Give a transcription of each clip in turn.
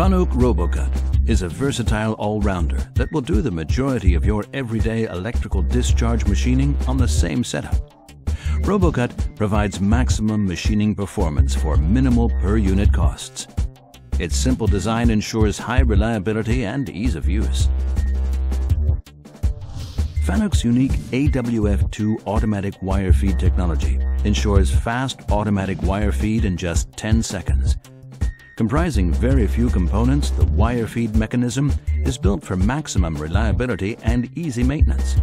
Fanuc RoboCut is a versatile all-rounder that will do the majority of your everyday electrical discharge machining on the same setup. RoboCut provides maximum machining performance for minimal per-unit costs. Its simple design ensures high reliability and ease of use. Fanuc's unique AWF2 automatic wire feed technology ensures fast automatic wire feed in just 10 seconds. Comprising very few components, the wire feed mechanism is built for maximum reliability and easy maintenance.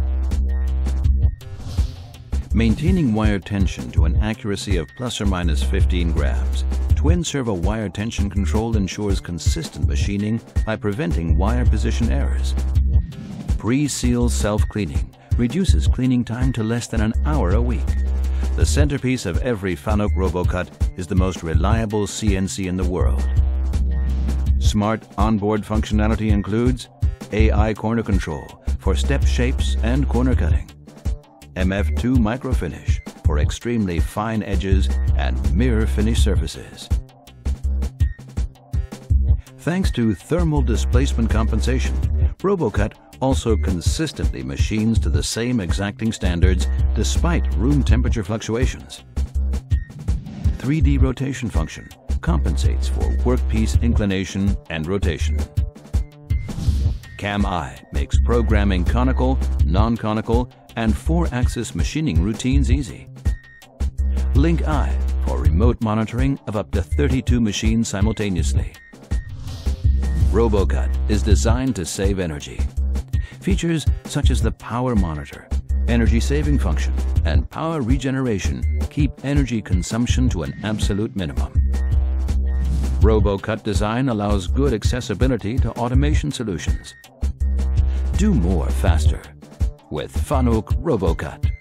Maintaining wire tension to an accuracy of plus or minus 15 grams, twin servo wire tension control ensures consistent machining by preventing wire position errors. Pre-seal self-cleaning reduces cleaning time to less than an hour a week. The centerpiece of every Fanuc RoboCut is the most reliable CNC in the world. Smart onboard functionality includes AI corner control for step shapes and corner cutting, MF2 microfinish for extremely fine edges and mirror finish surfaces. Thanks to thermal displacement compensation, RoboCut also consistently machines to the same exacting standards despite room temperature fluctuations. 3D rotation function compensates for workpiece inclination and rotation. Cam-I makes programming conical, non-conical, and 4-axis machining routines easy. Link-I for remote monitoring of up to 32 machines simultaneously. RoboCut is designed to save energy. Features such as the power monitor, energy saving function, and power regeneration keep energy consumption to an absolute minimum. RoboCut design allows good accessibility to automation solutions. Do more faster with Fanuc RoboCut.